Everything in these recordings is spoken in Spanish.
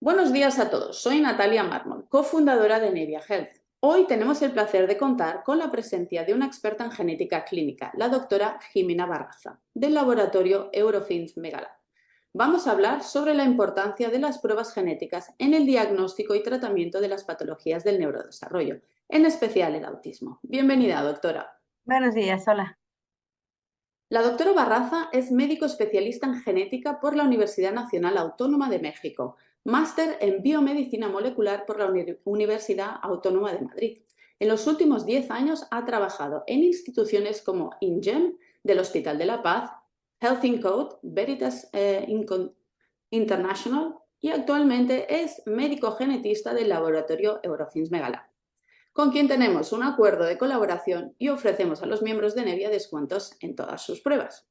Buenos días a todos, soy Natalia Mármol, cofundadora de Nevia Health. Hoy tenemos el placer de contar con la presencia de una experta en genética clínica, la doctora Jimena Barraza, del laboratorio Eurofins Megalab. Vamos a hablar sobre la importancia de las pruebas genéticas en el diagnóstico y tratamiento de las patologías del neurodesarrollo, en especial el autismo. Bienvenida, doctora. Buenos días, hola. La doctora Barraza es médico especialista en genética por la Universidad Nacional Autónoma de México, máster en biomedicina molecular por la Universidad Autónoma de Madrid. En los últimos 10 años ha trabajado en instituciones como INGEM del Hospital de la Paz, Health Code, Veritas International y actualmente es médico genetista del laboratorio Eurofins Megalab, con quien tenemos un acuerdo de colaboración y ofrecemos a los miembros de Nevia descuentos en todas sus pruebas.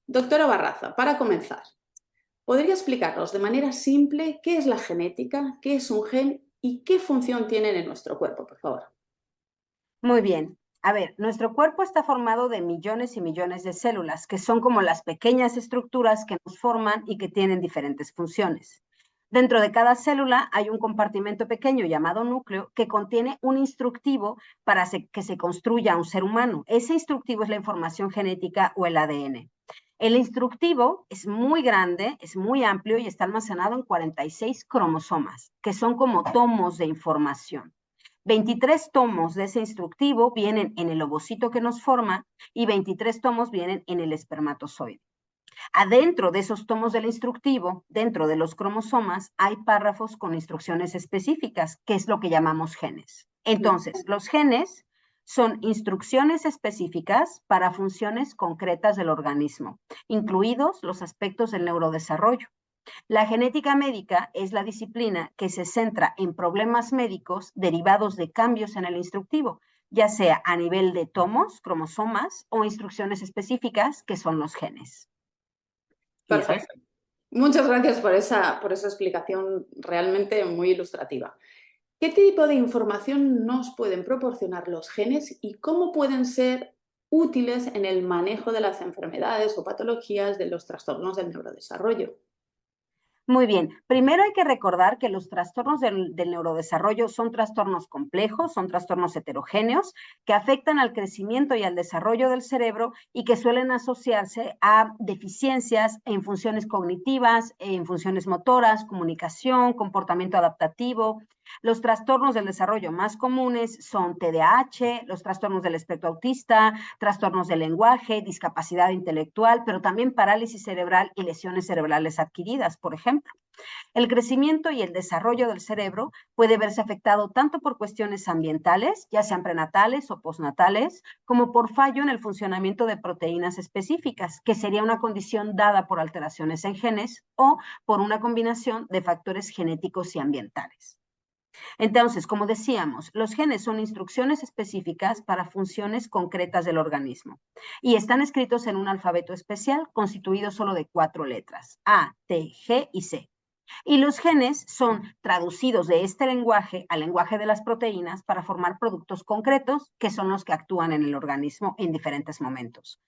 Doctora Barraza, para comenzar, ¿podría explicarnos de manera simple qué es la genética, qué es un gen y qué función tienen en nuestro cuerpo, por favor? Muy bien. A ver, nuestro cuerpo está formado de millones y millones de células, que son como las pequeñas estructuras que nos forman y que tienen diferentes funciones. Dentro de cada célula hay un compartimento pequeño llamado núcleo que contiene un instructivo para que se construya un ser humano. Ese instructivo es la información genética o el ADN. El instructivo es muy grande, es muy amplio y está almacenado en 46 cromosomas, que son como tomos de información. 23 tomos de ese instructivo vienen en el ovocito que nos forma y 23 tomos vienen en el espermatozoide. Adentro de esos tomos del instructivo, dentro de los cromosomas, hay párrafos con instrucciones específicas, que es lo que llamamos genes. Entonces, los genes son instrucciones específicas para funciones concretas del organismo, incluidos los aspectos del neurodesarrollo. La genética médica es la disciplina que se centra en problemas médicos derivados de cambios en el instructivo, ya sea a nivel de tomos, cromosomas o instrucciones específicas, que son los genes. ¿Y eso es? Perfecto. Muchas gracias por esa explicación realmente muy ilustrativa. ¿Qué tipo de información nos pueden proporcionar los genes y cómo pueden ser útiles en el manejo de las enfermedades o patologías de los trastornos del neurodesarrollo? Muy bien, primero hay que recordar que los trastornos del neurodesarrollo son trastornos complejos, son trastornos heterogéneos que afectan al crecimiento y al desarrollo del cerebro y que suelen asociarse a deficiencias en funciones cognitivas, en funciones motoras, comunicación, comportamiento adaptativo. Los trastornos del desarrollo más comunes son TDAH, los trastornos del espectro autista, trastornos del lenguaje, discapacidad intelectual, pero también parálisis cerebral y lesiones cerebrales adquiridas, por ejemplo. El crecimiento y el desarrollo del cerebro puede verse afectado tanto por cuestiones ambientales, ya sean prenatales o postnatales, como por fallo en el funcionamiento de proteínas específicas, que sería una condición dada por alteraciones en genes o por una combinación de factores genéticos y ambientales. Entonces, como decíamos, los genes son instrucciones específicas para funciones concretas del organismo y están escritos en un alfabeto especial constituido solo de 4 letras, A, T, G y C. Y los genes son traducidos de este lenguaje al lenguaje de las proteínas para formar productos concretos que son los que actúan en el organismo en diferentes momentos.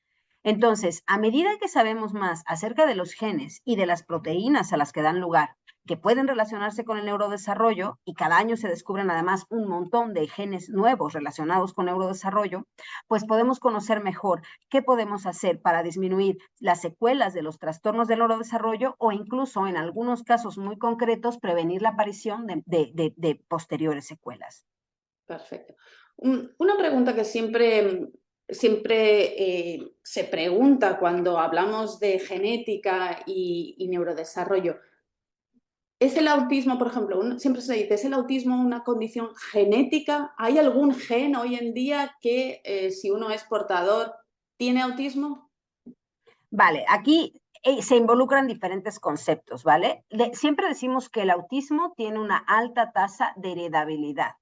Entonces, a medida que sabemos más acerca de los genes y de las proteínas a las que dan lugar, que pueden relacionarse con el neurodesarrollo, y cada año se descubren además un montón de genes nuevos relacionados con neurodesarrollo, pues podemos conocer mejor qué podemos hacer para disminuir las secuelas de los trastornos del neurodesarrollo o incluso, en algunos casos muy concretos, prevenir la aparición de posteriores secuelas. Perfecto. Una pregunta que siempre se pregunta cuando hablamos de genética y neurodesarrollo. ¿Es el autismo, por ejemplo, siempre se dice, ¿es el autismo una condición genética? ¿Hay algún gen hoy en día que si uno es portador tiene autismo? Vale, aquí se involucran diferentes conceptos, ¿vale? Siempre decimos que el autismo tiene una alta tasa de heredabilidad.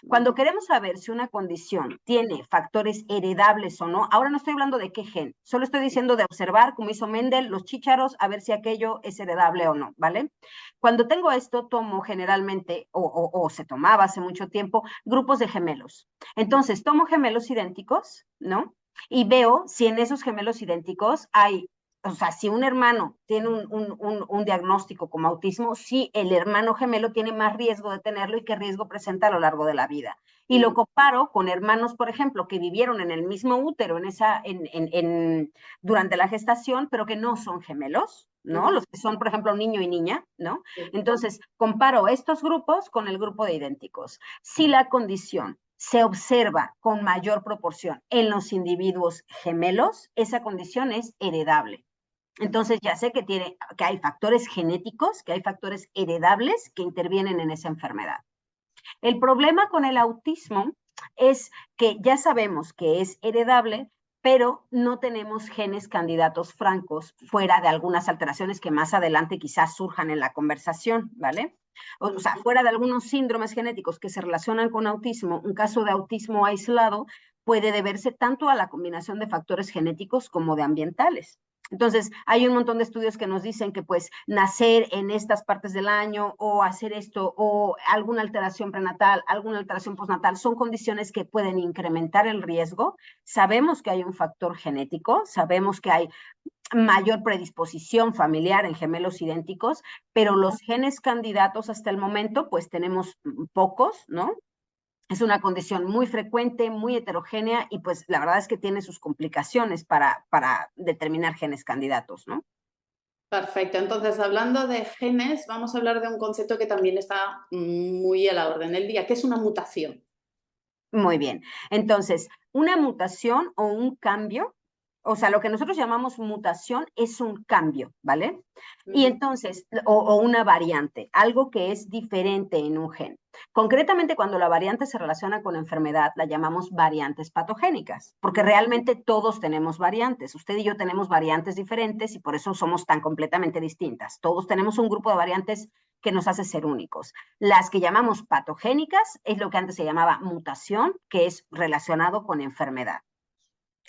Cuando queremos saber si una condición tiene factores heredables o no, ahora no estoy hablando de qué gen, solo estoy diciendo de observar, como hizo Mendel, los chícharos, a ver si aquello es heredable o no, ¿vale? Cuando tengo esto, tomo generalmente, o se tomaba hace mucho tiempo, grupos de gemelos. Entonces, tomo gemelos idénticos, ¿no? Y veo si en esos gemelos idénticos hay o sea, si un hermano tiene un diagnóstico como autismo, sí, el hermano gemelo tiene más riesgo de tenerlo y qué riesgo presenta a lo largo de la vida. Y lo comparo con hermanos, por ejemplo, que vivieron en el mismo útero durante la gestación, pero que no son gemelos, ¿no? Los que son, por ejemplo, niño y niña, ¿no? Entonces, comparo estos grupos con el grupo de idénticos. Si la condición se observa con mayor proporción en los individuos gemelos, esa condición es heredable. Entonces ya sé que hay factores genéticos, que hay factores heredables que intervienen en esa enfermedad. El problema con el autismo es que ya sabemos que es heredable, pero no tenemos genes candidatos francos fuera de algunas alteraciones que más adelante quizás surjan en la conversación, ¿vale? O sea, fuera de algunos síndromes genéticos que se relacionan con autismo, un caso de autismo aislado puede deberse tanto a la combinación de factores genéticos como de ambientales. Entonces, hay un montón de estudios que nos dicen que pues nacer en estas partes del año o hacer esto o alguna alteración prenatal, alguna alteración postnatal, son condiciones que pueden incrementar el riesgo. Sabemos que hay un factor genético, sabemos que hay mayor predisposición familiar en gemelos idénticos, pero los genes candidatos hasta el momento pues tenemos pocos, ¿no? Es una condición muy frecuente, muy heterogénea y pues la verdad es que tiene sus complicaciones para determinar genes candidatos, ¿no? Perfecto. Entonces, hablando de genes, vamos a hablar de un concepto que también está muy a la orden del día, que es una mutación. Muy bien. Entonces, una mutación o un cambio, o sea, lo que nosotros llamamos mutación es un cambio, ¿vale? Y entonces, o una variante, algo que es diferente en un gen. Concretamente, cuando la variante se relaciona con enfermedad, la llamamos variantes patogénicas, porque realmente todos tenemos variantes. Usted y yo tenemos variantes diferentes y por eso somos tan completamente distintas. Todos tenemos un grupo de variantes que nos hace ser únicos. Las que llamamos patogénicas es lo que antes se llamaba mutación, que es relacionado con enfermedad.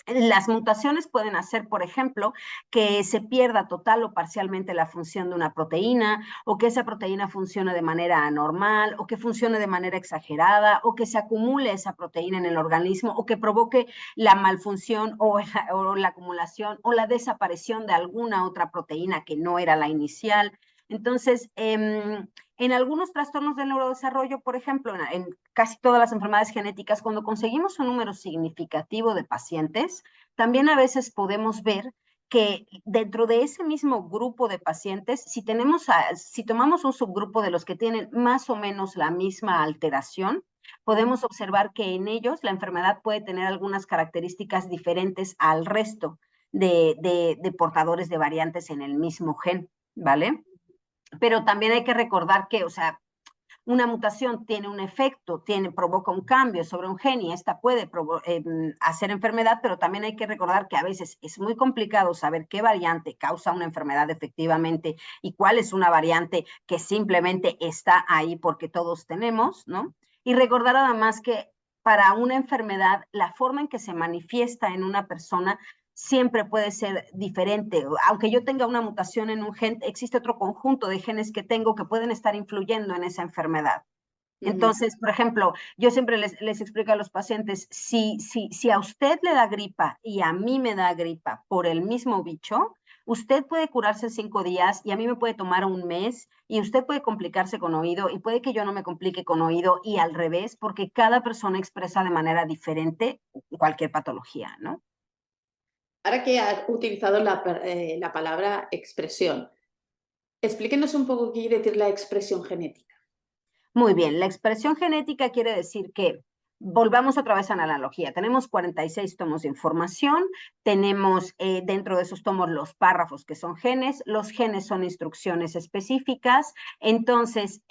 Las mutaciones pueden hacer, por ejemplo, que se pierda total o parcialmente la función de una proteína, o que esa proteína funcione de manera anormal, o que funcione de manera exagerada, o que se acumule esa proteína en el organismo, o que provoque la malfunción o la acumulación o la desaparición de alguna otra proteína que no era la inicial. Entonces, en algunos trastornos del neurodesarrollo, por ejemplo, en casi todas las enfermedades genéticas, cuando conseguimos un número significativo de pacientes, también a veces podemos ver que dentro de ese mismo grupo de pacientes, si tomamos un subgrupo de los que tienen más o menos la misma alteración, podemos observar que en ellos la enfermedad puede tener algunas características diferentes al resto de portadores de variantes en el mismo gen, ¿vale? Pero también hay que recordar que, o sea, una mutación tiene un efecto, provoca un cambio sobre un gen y esta puede hacer enfermedad, pero también hay que recordar que a veces es muy complicado saber qué variante causa una enfermedad efectivamente y cuál es una variante que simplemente está ahí porque todos tenemos, ¿no? Y recordar además que para una enfermedad, la forma en que se manifiesta en una persona siempre puede ser diferente. Aunque yo tenga una mutación en un gen, existe otro conjunto de genes que tengo que pueden estar influyendo en esa enfermedad. Entonces, por ejemplo, yo siempre les explico a los pacientes, si a usted le da gripa y a mí me da gripa por el mismo bicho, usted puede curarse en 5 días y a mí me puede tomar un mes y usted puede complicarse con oído y puede que yo no me complique con oído y al revés, porque cada persona expresa de manera diferente cualquier patología, ¿no? Ahora que has utilizado la palabra expresión, explíquenos un poco qué quiere decir la expresión genética. Muy bien, la expresión genética quiere decir que, volvamos otra vez a la analogía, tenemos 46 tomos de información, tenemos dentro de esos tomos los párrafos que son genes, los genes son instrucciones específicas, entonces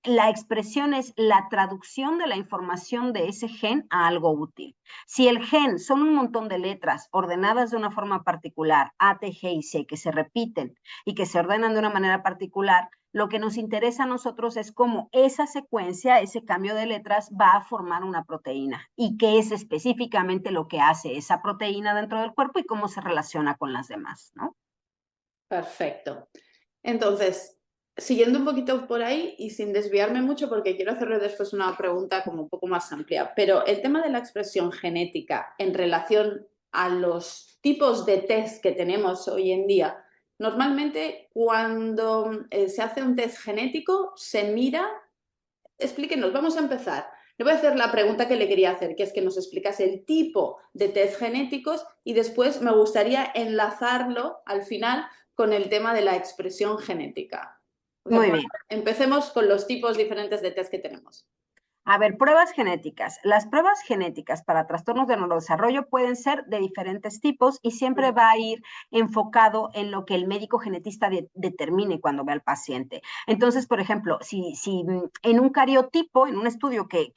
la expresión es la traducción de la información de ese gen a algo útil. Si el gen son un montón de letras ordenadas de una forma particular, A, T, G y C, que se repiten y que se ordenan de una manera particular, lo que nos interesa a nosotros es cómo esa secuencia, ese cambio de letras va a formar una proteína y qué es específicamente lo que hace esa proteína dentro del cuerpo y cómo se relaciona con las demás, ¿no? Perfecto. Entonces, siguiendo un poquito por ahí y sin desviarme mucho porque quiero hacerle después una pregunta como un poco más amplia, pero el tema de la expresión genética en relación a los tipos de test que tenemos hoy en día, normalmente cuando se hace un test genético se mira, explíquenos, vamos a empezar. Le voy a hacer la pregunta que le quería hacer, que es que nos explicase el tipo de test genéticos y después me gustaría enlazarlo al final con el tema de la expresión genética. O sea, Muy bien. empecemos con los tipos diferentes de test que tenemos. A ver, pruebas genéticas. Las pruebas genéticas para trastornos de neurodesarrollo pueden ser de diferentes tipos y siempre va a ir enfocado en lo que el médico genetista determine cuando ve al paciente. Entonces, por ejemplo, si en un cariotipo, en un estudio que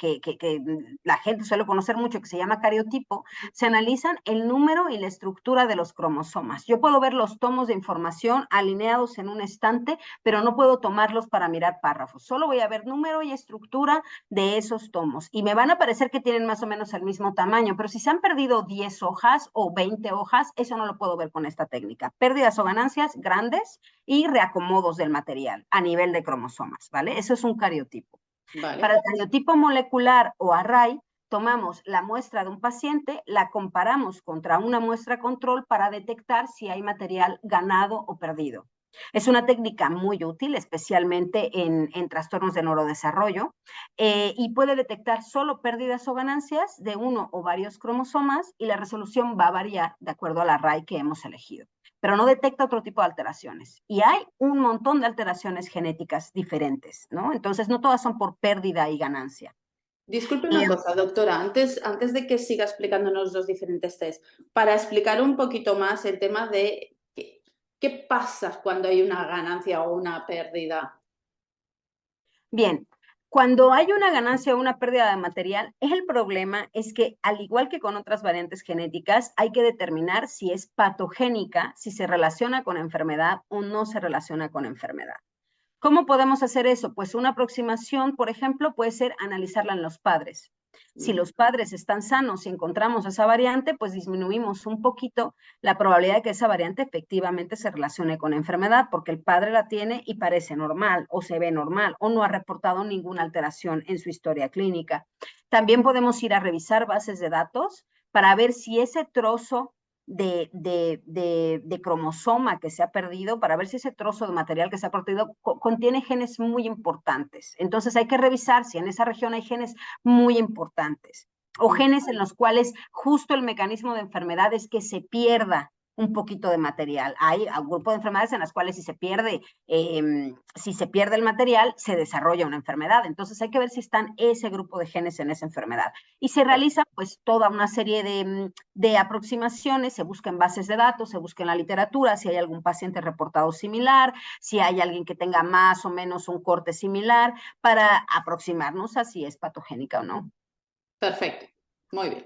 la gente suele conocer mucho, que se llama cariotipo, se analizan el número y la estructura de los cromosomas. Yo puedo ver los tomos de información alineados en un estante, pero no puedo tomarlos para mirar párrafos. Solo voy a ver número y estructura de esos tomos y me van a parecer que tienen más o menos el mismo tamaño, pero si se han perdido 10 hojas o 20 hojas, eso no lo puedo ver con esta técnica. Pérdidas o ganancias grandes y reacomodos del material a nivel de cromosomas, ¿vale? Eso es un cariotipo. Vale. Para el cariotipo molecular o array, tomamos la muestra de un paciente, la comparamos contra una muestra control para detectar si hay material ganado o perdido. Es una técnica muy útil, especialmente en trastornos de neurodesarrollo, y puede detectar solo pérdidas o ganancias de uno o varios cromosomas y la resolución va a variar de acuerdo al array que hemos elegido, pero no detecta otro tipo de alteraciones. Y hay un montón de alteraciones genéticas diferentes, ¿no? Entonces, no todas son por pérdida y ganancia. Disculpe una cosa, doctora, antes de que siga explicándonos los diferentes test, para explicar un poquito más el tema de qué pasa cuando hay una ganancia o una pérdida. Bien, cuando hay una ganancia o una pérdida de material, el problema es que, al igual que con otras variantes genéticas, hay que determinar si es patogénica, si se relaciona con enfermedad o no se relaciona con enfermedad. ¿Cómo podemos hacer eso? Pues una aproximación, por ejemplo, puede ser analizarla en los padres. Si los padres están sanos y encontramos esa variante, pues disminuimos un poquito la probabilidad de que esa variante efectivamente se relacione con la enfermedad, porque el padre la tiene y parece normal, o se ve normal, o no ha reportado ninguna alteración en su historia clínica. También podemos ir a revisar bases de datos para ver si ese trozo de cromosoma que se ha perdido, para ver si ese trozo de material que se ha perdido contiene genes muy importantes. Entonces hay que revisar si en esa región hay genes muy importantes o genes en los cuales justo el mecanismo de enfermedad es que se pierda un poquito de material. Hay un grupo de enfermedades en las cuales si se pierde el material, se desarrolla una enfermedad. Entonces hay que ver si están ese grupo de genes en esa enfermedad. Y se realiza pues toda una serie de aproximaciones, se busca en bases de datos, se busca en la literatura, si hay algún paciente reportado similar, si hay alguien que tenga más o menos un corte similar, para aproximarnos a si es patogénica o no. Perfecto, muy bien.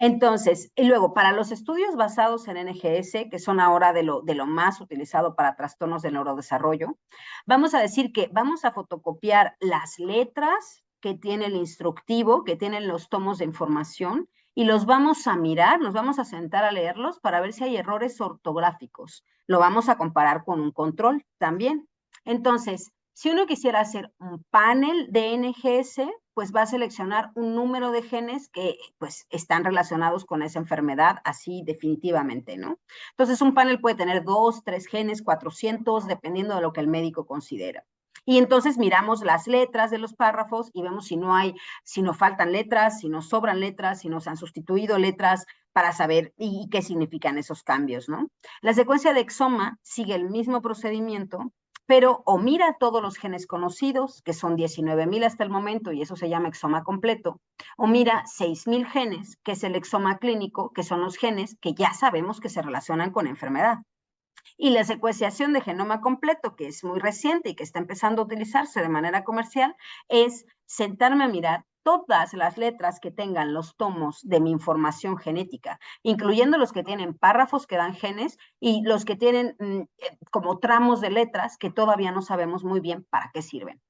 Entonces, y luego, para los estudios basados en NGS, que son ahora de lo más utilizado para trastornos del neurodesarrollo, vamos a decir que vamos a fotocopiar las letras que tiene el instructivo, que tienen los tomos de información, y los vamos a mirar, nos vamos a sentar a leerlos para ver si hay errores ortográficos. Lo vamos a comparar con un control también. Entonces, si uno quisiera hacer un panel de NGS, pues va a seleccionar un número de genes que pues están relacionados con esa enfermedad, así definitivamente, ¿no? Entonces un panel puede tener 2, 3 genes, 400, dependiendo de lo que el médico considera. Y entonces miramos las letras de los párrafos y vemos si no faltan letras, si no sobran letras, si no se han sustituido letras, para saber y qué significan esos cambios, ¿no? La secuencia de exoma sigue el mismo procedimiento, pero o mira todos los genes conocidos, que son 19,000 hasta el momento, y eso se llama exoma completo, o mira 6,000 genes, que es el exoma clínico, que son los genes que ya sabemos que se relacionan con enfermedad. Y la secuenciación de genoma completo, que es muy reciente y que está empezando a utilizarse de manera comercial, es sentarme a mirar todas las letras que tengan los tomos de mi información genética, incluyendo los que tienen párrafos que dan genes y los que tienen como tramos de letras que todavía no sabemos muy bien para qué sirven.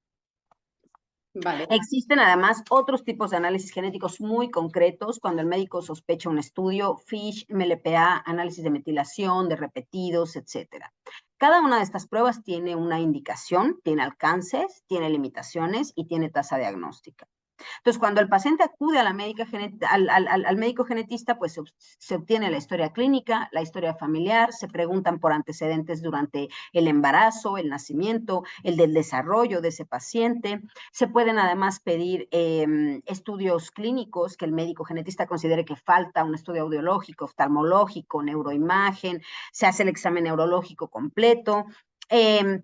Vale. Existen además otros tipos de análisis genéticos muy concretos cuando el médico sospecha un estudio, FISH, MLPA, análisis de metilación, de repetidos, etcétera. Cada una de estas pruebas tiene una indicación, tiene alcances, tiene limitaciones y tiene tasa diagnóstica. Entonces, cuando el paciente acude a la al médico genetista, pues se obtiene la historia clínica, la historia familiar, se preguntan por antecedentes durante el embarazo, el nacimiento, el del desarrollo de ese paciente. Se pueden además pedir estudios clínicos que el médico genetista considere que falta, un estudio audiológico, oftalmológico, neuroimagen, se hace el examen neurológico completo,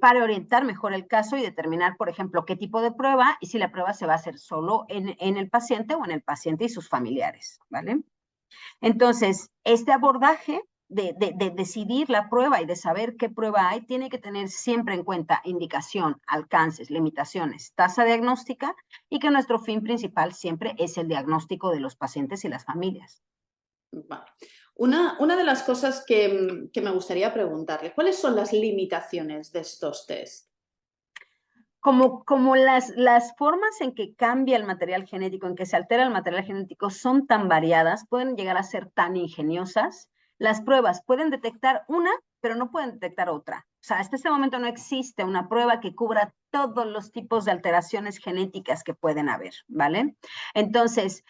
para orientar mejor el caso y determinar, por ejemplo, qué tipo de prueba y si la prueba se va a hacer solo en el paciente o en el paciente y sus familiares, ¿vale? Entonces, este abordaje de decidir la prueba y de saber qué prueba hay, tiene que tener siempre en cuenta indicación, alcances, limitaciones, tasa diagnóstica y que nuestro fin principal siempre es el diagnóstico de los pacientes y las familias. Vale. Una de las cosas que me gustaría preguntarle, ¿cuáles son las limitaciones de estos test? Como las formas en que cambia el material genético, en que se altera el material genético son tan variadas, pueden llegar a ser tan ingeniosas, las pruebas pueden detectar una, pero no pueden detectar otra. O sea, hasta este momento no existe una prueba que cubra todos los tipos de alteraciones genéticas que pueden haber, ¿vale? Entonces,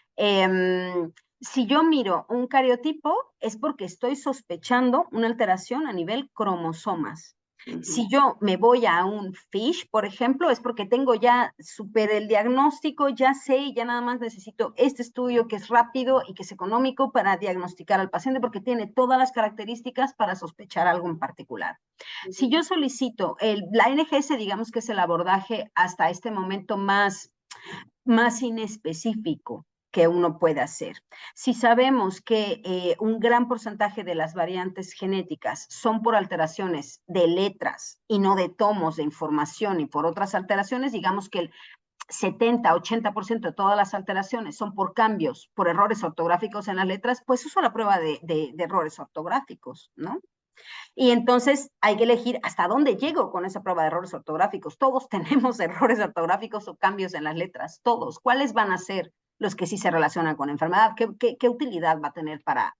si yo miro un cariotipo, es porque estoy sospechando una alteración a nivel cromosomas. Si yo me voy a un FISH, por ejemplo, es porque tengo ya super el diagnóstico, ya sé y ya nada más necesito este estudio que es rápido y que es económico para diagnosticar al paciente porque tiene todas las características para sospechar algo en particular. Si yo solicito la NGS, digamos que es el abordaje hasta este momento más inespecífico que uno puede hacer. Si sabemos que un gran porcentaje de las variantes genéticas son por alteraciones de letras y no de tomos de información y por otras alteraciones, digamos que el 70-80% de todas las alteraciones son por cambios, por errores ortográficos en las letras, pues uso la prueba de errores ortográficos, ¿no? Y entonces hay que elegir hasta dónde llego con esa prueba de errores ortográficos. Todos tenemos errores ortográficos o cambios en las letras, todos. ¿Cuáles van a ser los que sí se relacionan con enfermedad? ¿Qué utilidad va a tener para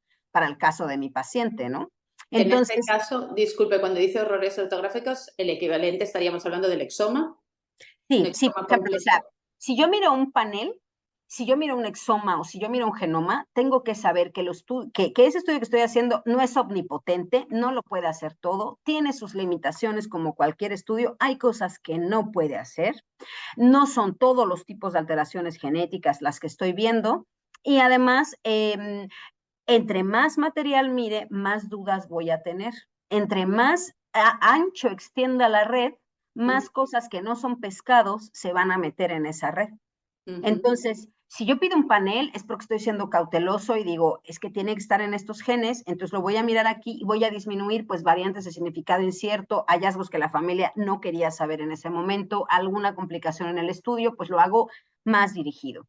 el caso de mi paciente, no? En este Entonces, caso, disculpe, cuando dice errores ortográficos, el equivalente estaríamos hablando del exoma, un sí, exoma por ejemplo, o sea, completo. si yo miro un panel, si yo miro un exoma o si yo miro un genoma, tengo que saber que ese estudio que estoy haciendo no es omnipotente, no lo puede hacer todo, tiene sus limitaciones como cualquier estudio, hay cosas que no puede hacer, no son todos los tipos de alteraciones genéticas las que estoy viendo y además, entre más material mire, más dudas voy a tener. Entre más ancho extienda la red, más cosas que no son pescados se van a meter en esa red. Entonces, si yo pido un panel, es porque estoy siendo cauteloso y digo, es que tiene que estar en estos genes, entonces lo voy a mirar aquí y voy a disminuir pues variantes de significado incierto, hallazgos que la familia no quería saber en ese momento, alguna complicación en el estudio, pues lo hago más dirigido.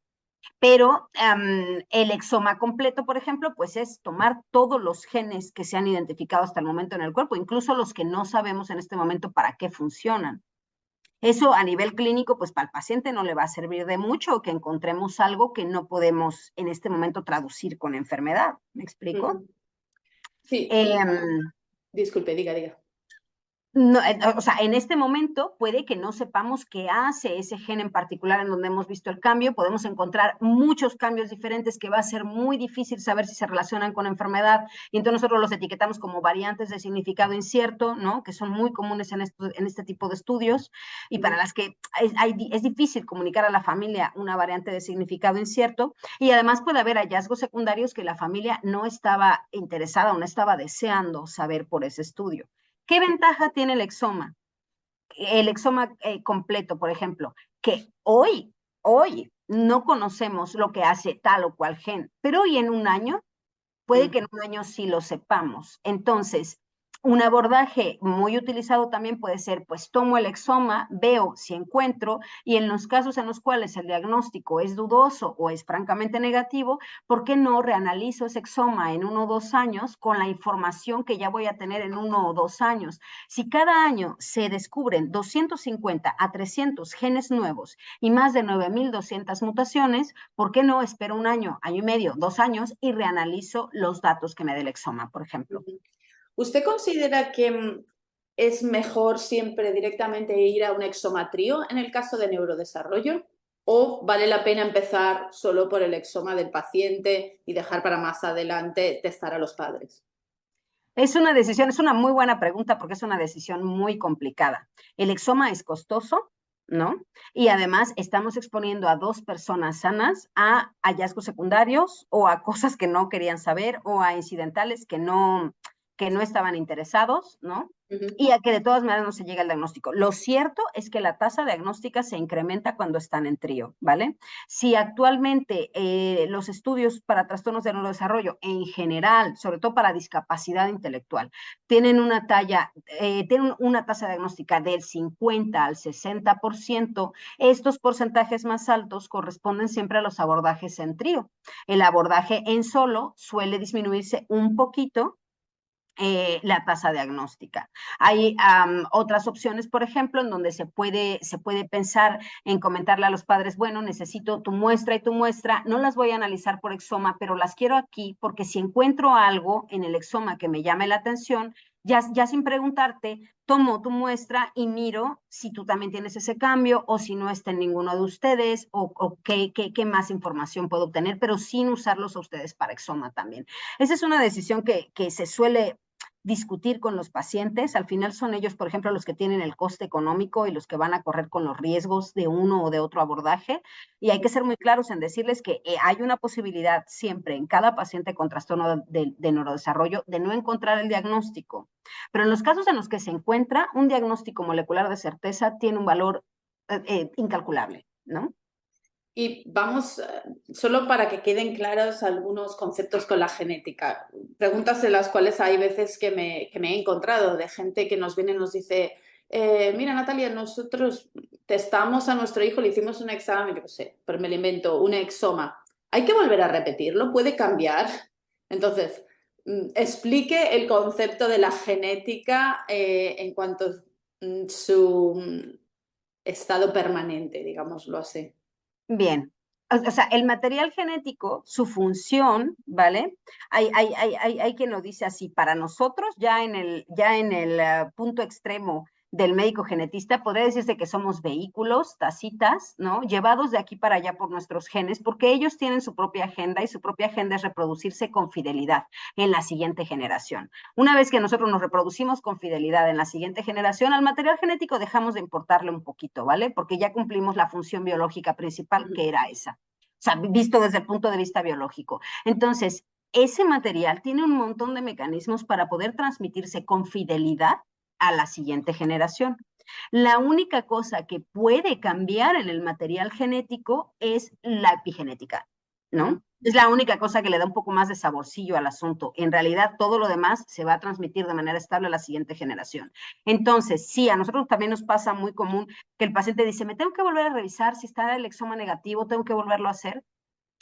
Pero el exoma completo, por ejemplo, pues es tomar todos los genes que se han identificado hasta el momento en el cuerpo, incluso los que no sabemos en este momento para qué funcionan. Eso a nivel clínico, pues para el paciente no le va a servir de mucho que encontremos algo que no podemos en este momento traducir con enfermedad. ¿Me explico? Sí, y Eh, disculpe, diga. No, o sea, en este momento puede que no sepamos qué hace ese gen en particular en donde hemos visto el cambio. Podemos encontrar muchos cambios diferentes que va a ser muy difícil saber si se relacionan con enfermedad. Y entonces nosotros los etiquetamos como variantes de significado incierto, ¿no? Que son muy comunes en este tipo de estudios y para las que es difícil comunicar a la familia una variante de significado incierto. Y además puede haber hallazgos secundarios que la familia no estaba interesada o no estaba deseando saber por ese estudio. ¿Qué ventaja tiene el exoma? El exoma completo, por ejemplo, que hoy no conocemos lo que hace tal o cual gen, pero hoy en un año, puede que en un año sí lo sepamos. Entonces, un abordaje muy utilizado también puede ser, pues tomo el exoma, veo si encuentro, y en los casos en los cuales el diagnóstico es dudoso o es francamente negativo, ¿por qué no reanalizo ese exoma en 1 o 2 años con la información que ya voy a tener en 1 o 2 años? Si cada año se descubren 250 a 300 genes nuevos y más de 9.200 mutaciones, ¿por qué no espero un año, año y medio, 2 años y reanalizo los datos que me dé el exoma, por ejemplo? ¿Usted considera que es mejor siempre directamente ir a un exomatrío en el caso de neurodesarrollo? ¿O vale la pena empezar solo por el exoma del paciente y dejar para más adelante testar a los padres? Es una decisión, es una muy buena pregunta porque es una decisión muy complicada. El exoma es costoso, ¿no? Y además estamos exponiendo a dos personas sanas a hallazgos secundarios o a cosas que no querían saber o a incidentales que no estaban interesados, ¿no? Ujú. Y a que de todas maneras no se llega al diagnóstico. Lo cierto es que la tasa diagnóstica se incrementa cuando están en trío, ¿vale? Si actualmente los estudios para trastornos del neurodesarrollo en general, sobre todo para discapacidad intelectual, tienen una tasa diagnóstica del 50 al 60%, estos porcentajes más altos corresponden siempre a los abordajes en trío. El abordaje en solo suele disminuirse un poquito la tasa diagnóstica. Hay otras opciones, por ejemplo, en donde se puede pensar en comentarle a los padres, bueno, necesito tu muestra y tu muestra, no las voy a analizar por exoma, pero las quiero aquí porque si encuentro algo en el exoma que me llame la atención, ya sin preguntarte, tomo tu muestra y miro si tú también tienes ese cambio o si no está en ninguno de ustedes o qué más información puedo obtener, pero sin usarlos a ustedes para exoma también. Esa es una decisión que se suele discutir con los pacientes. Al final son ellos, por ejemplo, los que tienen el coste económico y los que van a correr con los riesgos de uno o de otro abordaje. Y hay que ser muy claros en decirles que hay una posibilidad siempre en cada paciente con trastorno de neurodesarrollo de no encontrar el diagnóstico. Pero en los casos en los que se encuentra, un diagnóstico molecular de certeza tiene un valor incalculable, ¿no? Y vamos, solo para que queden claros algunos conceptos con la genética. Preguntas en las cuales hay veces que me he encontrado de gente que nos viene y nos dice, mira Natalia, nosotros testamos a nuestro hijo, le hicimos un examen, yo qué sé, pero me lo invento, un exoma. ¿Hay que volver a repetirlo? ¿Puede cambiar? Entonces, explique el concepto de la genética en cuanto a su estado permanente, digámoslo así. Bien. O sea, el material genético, su función, ¿vale? Hay quien lo dice así, para nosotros, ya en el punto extremo del médico genetista, podría decirse que somos vehículos, tacitas, ¿no? Llevados de aquí para allá por nuestros genes, porque ellos tienen su propia agenda y su propia agenda es reproducirse con fidelidad en la siguiente generación. Una vez que nosotros nos reproducimos con fidelidad en la siguiente generación, al material genético dejamos de importarle un poquito, ¿vale? Porque ya cumplimos la función biológica principal, que era esa. O sea, visto desde el punto de vista biológico. Entonces, ese material tiene un montón de mecanismos para poder transmitirse con fidelidad a la siguiente generación. La única cosa que puede cambiar en el material genético es la epigenética, ¿no? Es la única cosa que le da un poco más de saborcillo al asunto. En realidad, todo lo demás se va a transmitir de manera estable a la siguiente generación. Entonces, sí, a nosotros también nos pasa muy común que el paciente dice, me tengo que volver a revisar si está el exoma negativo, tengo que volverlo a hacer.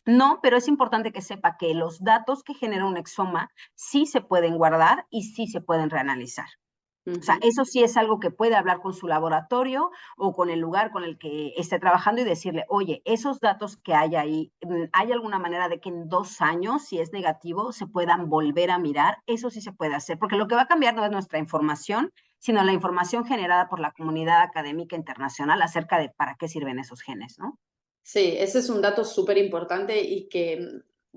No, pero es importante que sepa que los datos que genera un exoma sí se pueden guardar y sí se pueden reanalizar. O sea, Ujú. eso sí es algo que puede hablar con su laboratorio o con el lugar con el que esté trabajando y decirle, oye, esos datos que hay ahí, ¿hay alguna manera de que en 2 años, si es negativo, se puedan volver a mirar? Eso sí se puede hacer, porque lo que va a cambiar no es nuestra información, sino la información generada por la comunidad académica internacional acerca de para qué sirven esos genes, ¿no? Sí, ese es un dato súper importante y que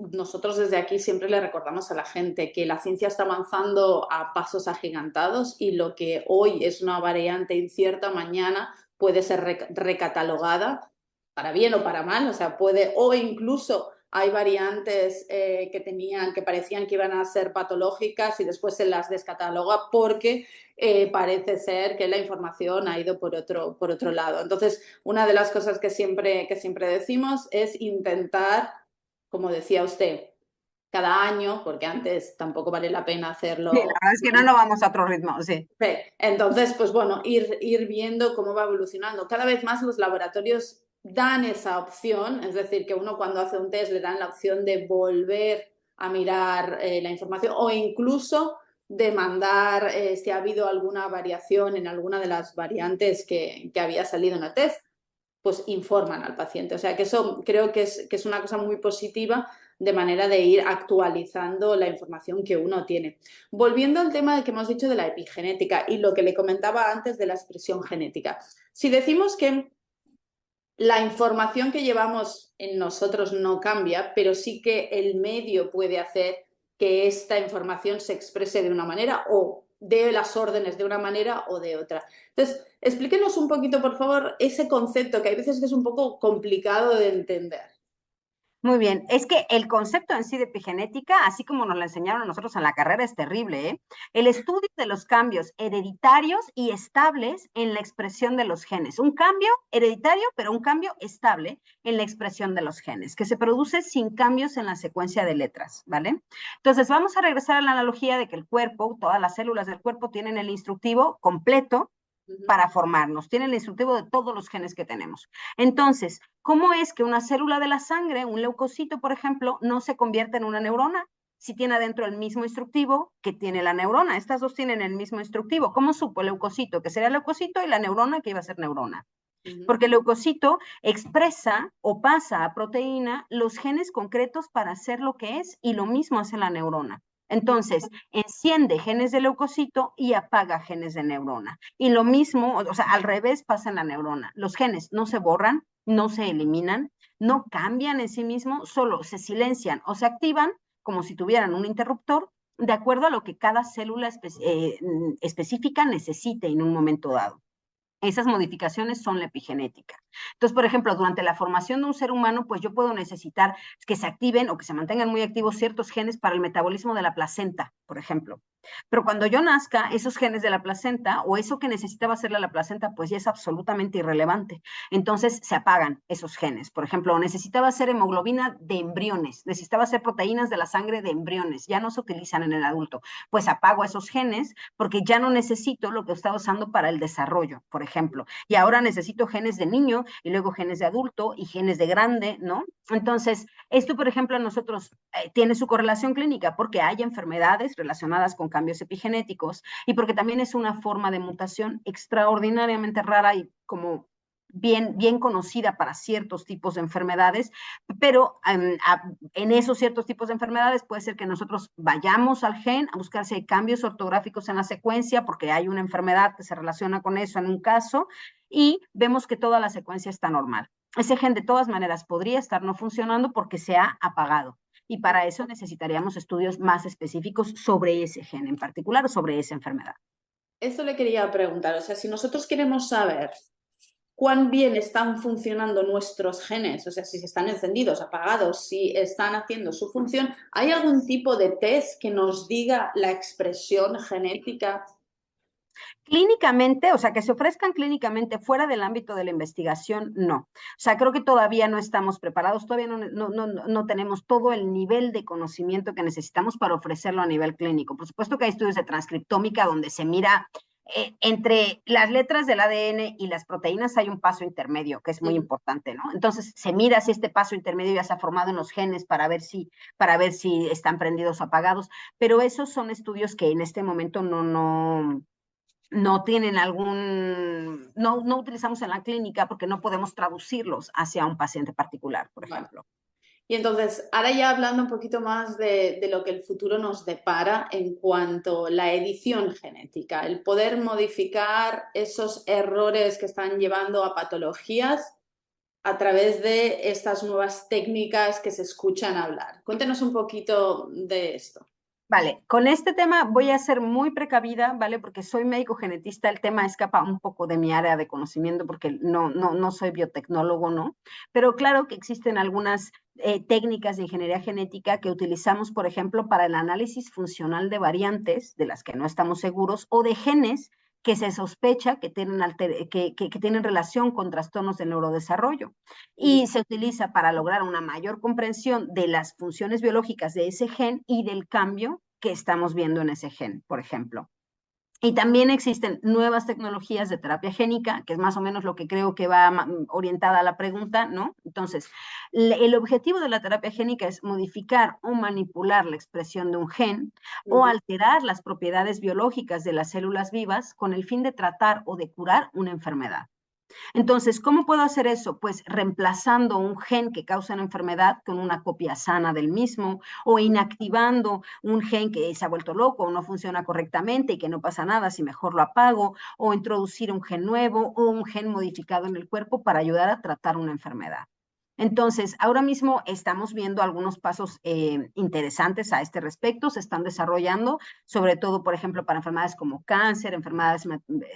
nosotros desde aquí siempre le recordamos a la gente que la ciencia está avanzando a pasos agigantados y lo que hoy es una variante incierta, mañana puede ser recatalogada para bien o para mal, o sea, puede, o incluso hay variantes que parecían que iban a ser patológicas y después se las descataloga porque parece ser que la información ha ido por otro lado. Entonces, una de las cosas que siempre decimos es intentar, como decía usted, cada año, porque antes tampoco vale la pena Sí, la hacerlo. verdad es que no, no vamos a otro ritmo, sí. Sí. Entonces, pues bueno, ir viendo cómo va evolucionando. Cada vez más los laboratorios dan esa opción, es decir, que uno cuando hace un test le dan la opción de volver a mirar la información o incluso de mandar si ha habido alguna variación en alguna de las variantes que había salido en el test, pues informan al paciente. O sea que eso creo que es una cosa muy positiva de manera de ir actualizando la información que uno tiene. Volviendo al tema que hemos dicho de la epigenética y lo que le comentaba antes de la expresión genética. Si decimos que la información que llevamos en nosotros no cambia, pero sí que el medio puede hacer que esta información se exprese de una manera o dé las órdenes de una manera o de otra. Entonces, explíquenos un poquito, por favor, ese concepto que hay veces que es un poco complicado de entender. Muy bien, es que el concepto en sí de epigenética, así como nos lo enseñaron a nosotros en la carrera, es terrible, ¿eh? El estudio de los cambios hereditarios y estables en la expresión de los genes. Un cambio hereditario, pero un cambio estable en la expresión de los genes, que se produce sin cambios en la secuencia de letras, ¿vale? Entonces, vamos a regresar a la analogía de que el cuerpo, todas las células del cuerpo tienen el instructivo completo para formarnos, tiene el instructivo de todos los genes que tenemos. Entonces, ¿cómo es que una célula de la sangre, un leucocito, por ejemplo, no se convierte en una neurona? Si tiene adentro el mismo instructivo que tiene la neurona. Estas dos tienen el mismo instructivo. ¿Cómo supo el leucocito que sería leucocito y la neurona que iba a ser neurona? Porque el leucocito expresa o pasa a proteína los genes concretos para hacer lo que es, y lo mismo hace la neurona. Entonces, enciende genes de leucocito y apaga genes de neurona. Y lo mismo, o sea, al revés pasa en la neurona. Los genes no se borran, no se eliminan, no cambian en sí mismos, solo se silencian o se activan como si tuvieran un interruptor, de acuerdo a lo que cada célula específica necesite en un momento dado. Esas modificaciones son la epigenética. Entonces, por ejemplo, durante la formación de un ser humano, pues yo puedo necesitar que se activen o que se mantengan muy activos ciertos genes para el metabolismo de la placenta, por ejemplo. Pero cuando yo nazca, esos genes de la placenta o eso que necesitaba hacerle a la placenta, pues ya es absolutamente irrelevante. Entonces se apagan esos genes. Por ejemplo, necesitaba hacer hemoglobina de embriones, necesitaba hacer proteínas de la sangre de embriones, ya no se utilizan en el adulto. Pues apago esos genes porque ya no necesito lo que estaba usando para el desarrollo, por ejemplo. Y ahora necesito genes de niño y luego genes de adulto y genes de grande, ¿no? Entonces, esto, por ejemplo, a nosotros tiene su correlación clínica porque hay enfermedades relacionadas con cambios epigenéticos y porque también es una forma de mutación extraordinariamente rara y como bien conocida para ciertos tipos de enfermedades, pero en esos ciertos tipos de enfermedades puede ser que nosotros vayamos al gen a buscar si hay cambios ortográficos en la secuencia, porque hay una enfermedad que se relaciona con eso en un caso, y vemos que toda la secuencia está normal. Ese gen de todas maneras podría estar no funcionando porque se ha apagado. Y para eso necesitaríamos estudios más específicos sobre ese gen en particular o sobre esa enfermedad. Eso le quería preguntar, o sea, si nosotros queremos saber cuán bien están funcionando nuestros genes, o sea, si están encendidos, apagados, si están haciendo su función, ¿hay algún tipo de test que nos diga la expresión genética? Clínicamente, o sea, que se ofrezcan clínicamente fuera del ámbito de la investigación, no. O sea, creo que todavía no estamos preparados, todavía no tenemos todo el nivel de conocimiento que necesitamos para ofrecerlo a nivel clínico. Por supuesto que hay estudios de transcriptómica donde se mira entre las letras del ADN y las proteínas hay un paso intermedio que es muy importante, ¿no? Entonces se mira si este paso intermedio ya se ha formado en los genes para ver si están prendidos o apagados, pero esos son estudios que en este momento no tienen no utilizamos en la clínica porque no podemos traducirlos hacia un paciente particular, por ejemplo. Y entonces, ahora ya hablando un poquito más de lo que el futuro nos depara en cuanto a la edición genética, el poder modificar esos errores que están llevando a patologías a través de estas nuevas técnicas que se escuchan hablar. Cuéntenos un poquito de esto. Vale, con este tema voy a ser muy precavida, ¿vale? Porque soy médico genetista, el tema escapa un poco de mi área de conocimiento porque no soy biotecnólogo, ¿no? Pero claro que existen algunas técnicas de ingeniería genética que utilizamos, por ejemplo, para el análisis funcional de variantes de las que no estamos seguros o de genes que se sospecha que tienen relación con trastornos del neurodesarrollo. Y se utiliza para lograr una mayor comprensión de las funciones biológicas de ese gen y del cambio que estamos viendo en ese gen, por ejemplo. Y también existen nuevas tecnologías de terapia génica, que es más o menos lo que creo que va orientada a la pregunta, ¿no? Entonces, el objetivo de la terapia génica es modificar o manipular la expresión de un gen o alterar las propiedades biológicas de las células vivas con el fin de tratar o de curar una enfermedad. Entonces, ¿cómo puedo hacer eso? Pues reemplazando un gen que causa una enfermedad con una copia sana del mismo, o inactivando un gen que se ha vuelto loco o no funciona correctamente y que no pasa nada si mejor lo apago, o introducir un gen nuevo o un gen modificado en el cuerpo para ayudar a tratar una enfermedad. Entonces, ahora mismo estamos viendo algunos pasos interesantes a este respecto. Se están desarrollando, sobre todo, por ejemplo, para enfermedades como cáncer, enfermedades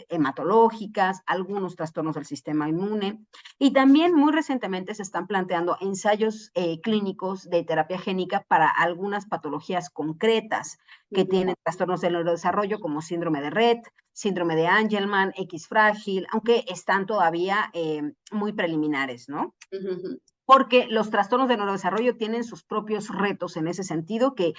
hematológicas, algunos trastornos del sistema inmune. Y también muy recientemente se están planteando ensayos clínicos de terapia génica para algunas patologías concretas que tienen trastornos del neurodesarrollo, como síndrome de Rett, síndrome de Angelman, X frágil, aunque están todavía muy preliminares, ¿no? Porque los trastornos de neurodesarrollo tienen sus propios retos en ese sentido que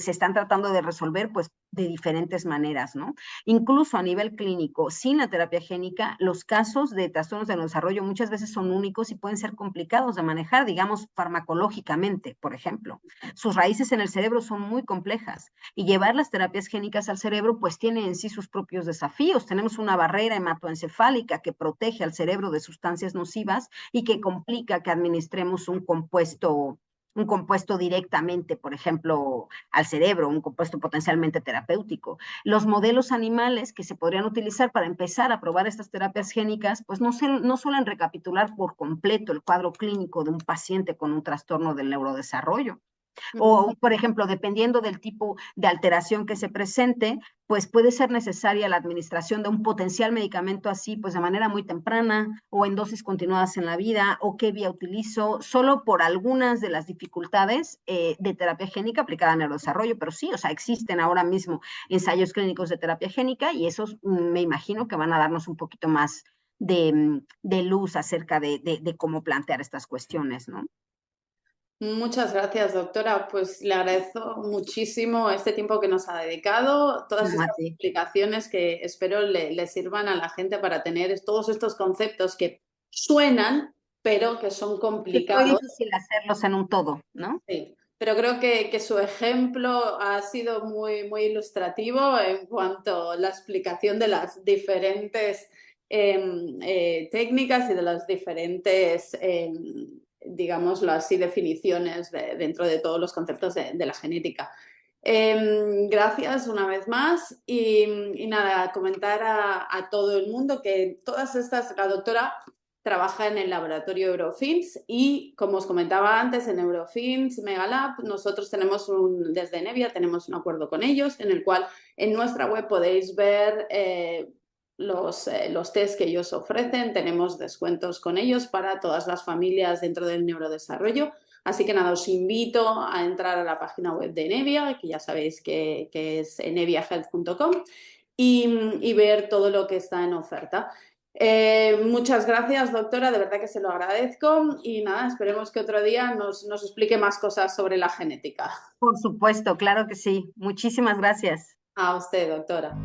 se están tratando de resolver pues de diferentes maneras, ¿no? Incluso a nivel clínico, sin la terapia génica, los casos de trastornos de neurodesarrollo muchas veces son únicos y pueden ser complicados de manejar, digamos, farmacológicamente, por ejemplo. Sus raíces en el cerebro son muy complejas y llevar las terapias génicas al cerebro pues tiene en sí sus propios desafíos. Tenemos una barrera hematoencefálica que protege al cerebro de sustancias nocivas y que complica que administremos un compuesto directamente, por ejemplo, al cerebro, un compuesto potencialmente terapéutico. Los modelos animales que se podrían utilizar para empezar a probar estas terapias génicas, pues no suelen recapitular por completo el cuadro clínico de un paciente con un trastorno del neurodesarrollo. O, por ejemplo, dependiendo del tipo de alteración que se presente, pues puede ser necesaria la administración de un potencial medicamento así, pues de manera muy temprana o en dosis continuadas en la vida, o qué vía utilizo, solo por algunas de las dificultades de terapia génica aplicada en el neurodesarrollo, pero sí, o sea, existen ahora mismo ensayos clínicos de terapia génica y esos me imagino que van a darnos un poquito más de luz acerca de cómo plantear estas cuestiones, ¿no? Muchas gracias, doctora. Pues le agradezco muchísimo este tiempo que nos ha dedicado, todas No, a estas ti. explicaciones que espero le sirvan a la gente para tener todos estos conceptos que suenan, pero que son Es muy complicados. difícil hacerlos en un todo, ¿no? Sí, pero creo que su ejemplo ha sido muy ilustrativo en cuanto a la explicación de las diferentes técnicas y de las diferentes, digámoslo así, definiciones dentro de todos los conceptos de la genética. Gracias una vez más y nada, comentar a todo el mundo que todas estas, la doctora trabaja en el laboratorio Eurofins y, como os comentaba antes, en Eurofins Megalab nosotros tenemos desde Nevia tenemos un acuerdo con ellos en el cual en nuestra web podéis ver los test que ellos ofrecen, tenemos descuentos con ellos para todas las familias dentro del neurodesarrollo. Así que nada, os invito a entrar a la página web de Nevia, que ya sabéis que es neviahealth.com, y ver todo lo que está en oferta. Muchas gracias, doctora, de verdad que se lo agradezco y nada, esperemos que otro día nos explique más cosas sobre la genética. Por supuesto, claro que sí. Muchísimas gracias. A usted, doctora.